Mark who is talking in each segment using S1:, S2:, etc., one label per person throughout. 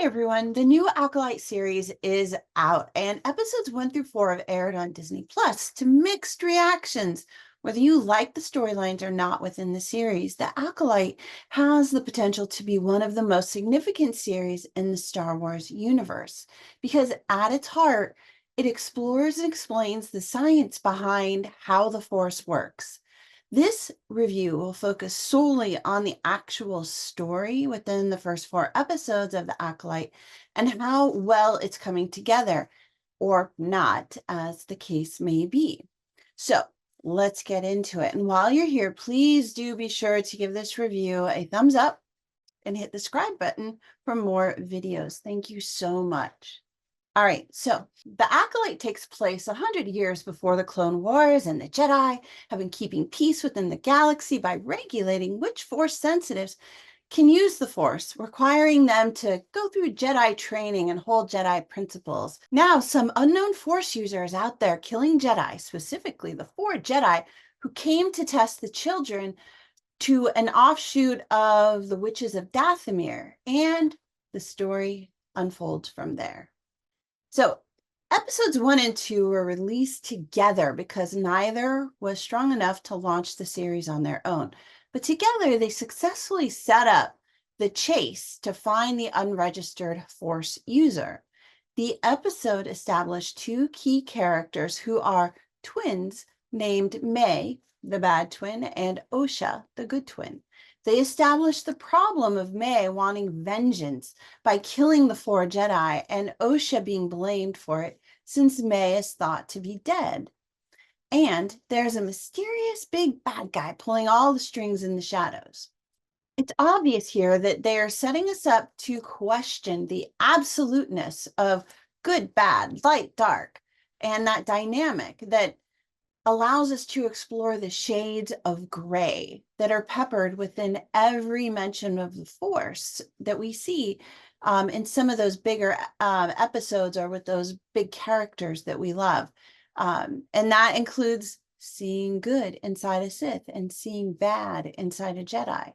S1: everyone. The new Acolyte series is out, and episodes 1 through 4 have aired on Disney Plus to mixed reactions. Whether you like the storylines or not within the series, The Acolyte has the potential to be one of the most significant series in the Star Wars universe because at its heart, it explores and explains the science behind how the Force works. This review will focus solely on the actual story within the first 4 episodes of The Acolyte and how well it's coming together, or not, as the case may be. So let's get into it. And while you're here, please do be sure to give this review a thumbs up and hit the subscribe button for more videos. Thank you so much. All right, so The Acolyte takes place 100 years before the Clone Wars, and the Jedi have been keeping peace within the galaxy by regulating which Force sensitives can use the Force, requiring them to go through Jedi training and hold Jedi principles. Now, some unknown Force users out there killing Jedi, specifically the 4 Jedi who came to test the children to an offshoot of the Witches of Dathomir, and the story unfolds from there. So episodes 1 and 2 were released together because neither was strong enough to launch the series on their own. But together, they successfully set up the chase to find the unregistered Force user. The episode established 2 key characters who are twins named May, the bad twin, and Osha, the good twin. They established the problem of May wanting vengeance by killing the 4 Jedi and Osha being blamed for it since May is thought to be dead. And there's a mysterious big bad guy pulling all the strings in the shadows. It's obvious here that they are setting us up to question the absoluteness of good, bad, light, dark, and that dynamic that allows us to explore the shades of gray that are peppered within every mention of the Force that we see in some of those bigger episodes or with those big characters that we love. And that includes seeing good inside a Sith and seeing bad inside a Jedi.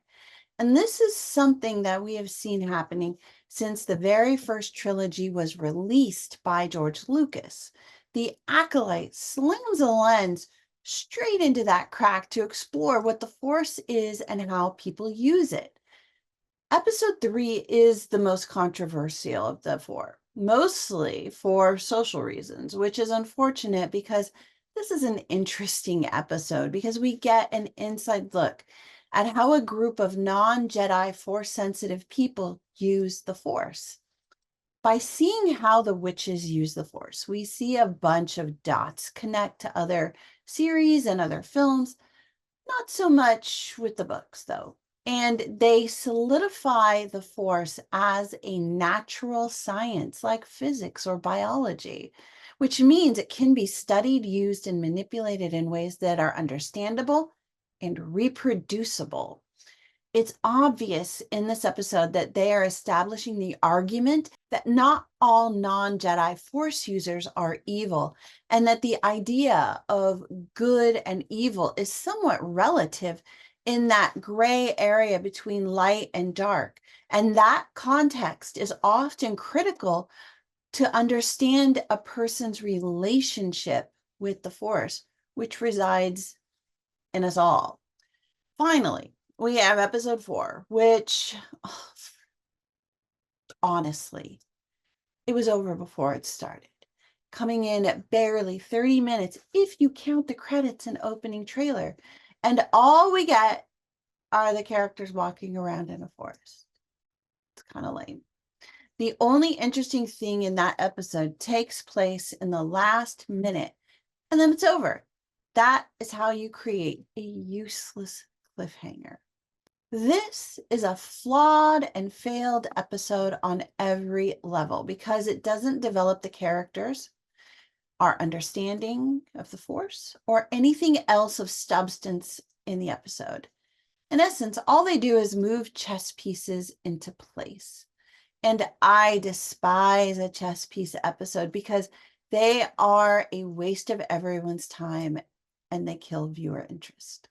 S1: And this is something that we have seen happening since the very first trilogy was released by George Lucas. The Acolyte slams a lens straight into that crack to explore what the Force is and how people use it. Episode 3 is the most controversial of the 4, mostly for social reasons, which is unfortunate because this is an interesting episode because we get an inside look at how a group of non-Jedi Force-sensitive people use the Force. By seeing how the witches use the Force, we see a bunch of dots connect to other series and other films, not so much with the books, though. And they solidify the Force as a natural science like physics or biology, which means it can be studied, used, and manipulated in ways that are understandable and reproducible. It's obvious in this episode that they are establishing the argument that not all non-Jedi Force users are evil, and that the idea of good and evil is somewhat relative in that gray area between light and dark. And that context is often critical to understand a person's relationship with the Force, which resides in us all. Finally, we have episode 4, which, honestly, it was over before it started, coming in at barely 30 minutes if you count the credits and opening trailer. And all we get are the characters walking around in a forest. It's kind of lame. The only interesting thing in that episode takes place in the last minute, and then it's over. That is how you create a useless cliffhanger. This is a flawed and failed episode on every level because it doesn't develop the characters, our understanding of the Force, or anything else of substance in the episode. In essence, all they do is move chess pieces into place. And I despise a chess piece episode because they are a waste of everyone's time and they kill viewer interest.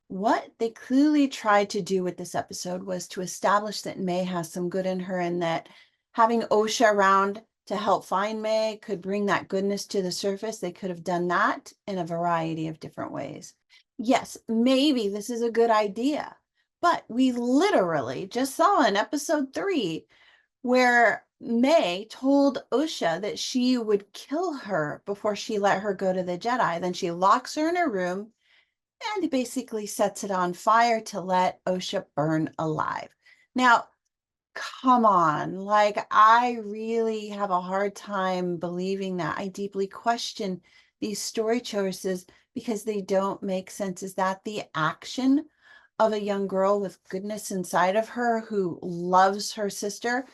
S1: What they clearly tried to do with this episode was to establish that May has some good in her and that Having Osha around to help find May could bring that goodness to the surface. They could have done that in a variety of different ways. Yes, maybe this is a good idea, but we literally just saw in episode 3 where May told Osha that she would kill her before she let her go to the Jedi. Then she locks her in her room and basically sets it on fire to let Osha burn alive. Now, come on, like I really have a hard time believing that. I deeply question these story choices because they don't make sense. Is that the action of a young girl with goodness inside of her who loves her sister?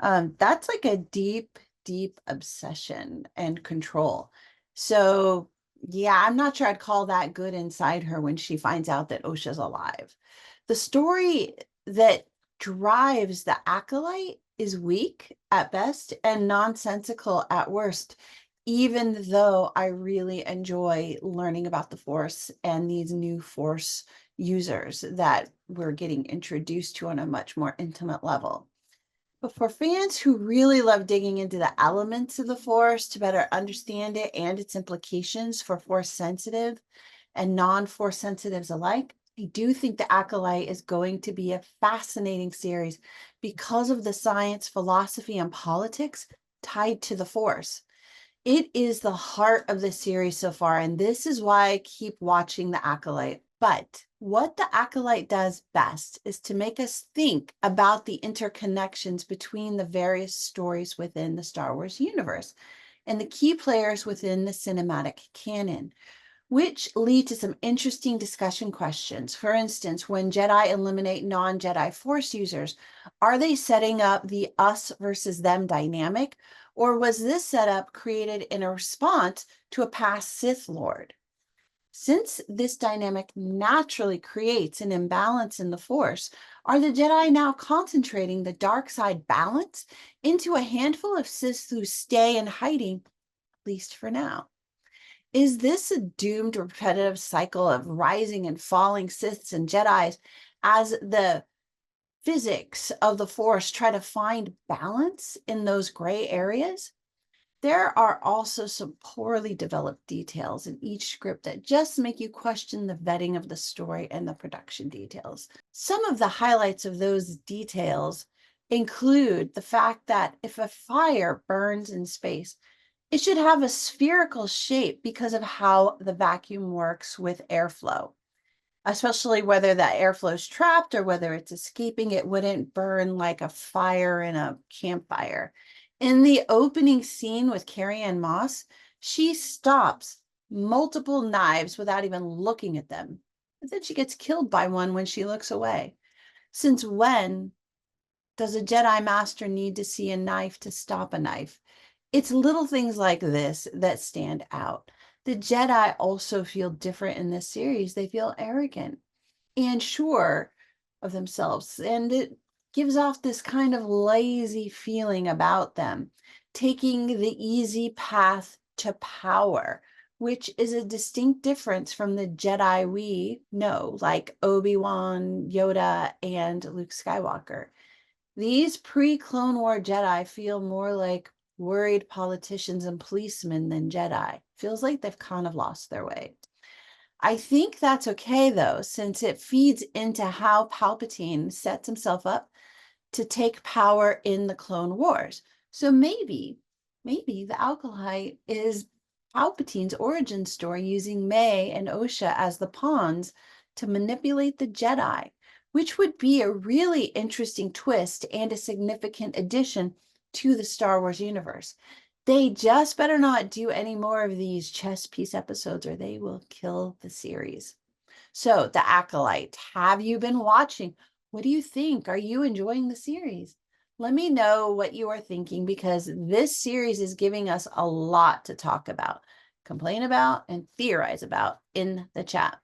S1: That's like a deep, deep obsession and control. So yeah, I'm not sure I'd call that good inside her when she finds out that Osha's alive. The story that drives the Acolyte is weak at best and nonsensical at worst, even though I really enjoy learning about the Force and these new Force users that we're getting introduced to on a much more intimate level. But for fans who really love digging into the elements of the Force to better understand it and its implications for Force sensitive and non-Force sensitives alike, I do think The Acolyte is going to be a fascinating series because of the science, philosophy, and politics tied to the Force. It is the heart of the series so far, and this is why I keep watching The Acolyte. But what The Acolyte does best is to make us think about the interconnections between the various stories within the Star Wars universe and the key players within the cinematic canon, which lead to some interesting discussion questions. For instance, when Jedi eliminate non-Jedi Force users, are they setting up the us versus them dynamic? Or was this setup created in a response to a past Sith Lord? Since this dynamic naturally creates an imbalance in the Force, are the Jedi now concentrating the dark side balance into a handful of Sith who stay in hiding, at least for now? Is this a doomed repetitive cycle of rising and falling Siths and Jedis as the physics of the Force try to find balance in those gray areas? There are also some poorly developed details in each script that just make you question the vetting of the story and the production details. Some of the highlights of those details include the fact that if a fire burns in space, it should have a spherical shape because of how the vacuum works with airflow, especially whether that airflow is trapped or whether it's escaping. It wouldn't burn like a fire in a campfire. In the opening scene with Carrie-Anne Moss, she stops multiple knives without even looking at them. But then she gets killed by one when she looks away. Since when does a Jedi Master need to see a knife to stop a knife? It's little things like this that stand out. The Jedi also feel different in this series. They feel arrogant and sure of themselves, and it gives off this kind of lazy feeling about them, taking the easy path to power, which is a distinct difference from the Jedi we know, like Obi-Wan, Yoda, and Luke Skywalker. These pre-Clone War Jedi feel more like worried politicians and policemen than Jedi. Feels like they've kind of lost their way. I think that's okay, though, since it feeds into how Palpatine sets himself up to take power in the Clone Wars. So maybe the Acolyte is Palpatine's origin story, using May and Osha as the pawns to manipulate the Jedi, which would be a really interesting twist and a significant addition to the Star Wars universe. They just better not do any more of these chess piece episodes or they will kill the series. So, The Acolyte, have you been watching? What do you think? Are you enjoying the series? Let me know what you are thinking, because this series is giving us a lot to talk about, complain about, and theorize about in the chat.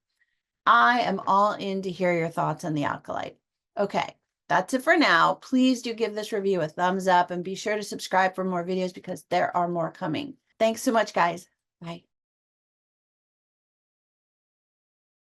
S1: I am all in to hear your thoughts on The Acolyte. Okay, that's it for now. Please do give this review a thumbs up and be sure to subscribe for more videos because there are more coming. Thanks so much, guys. Bye.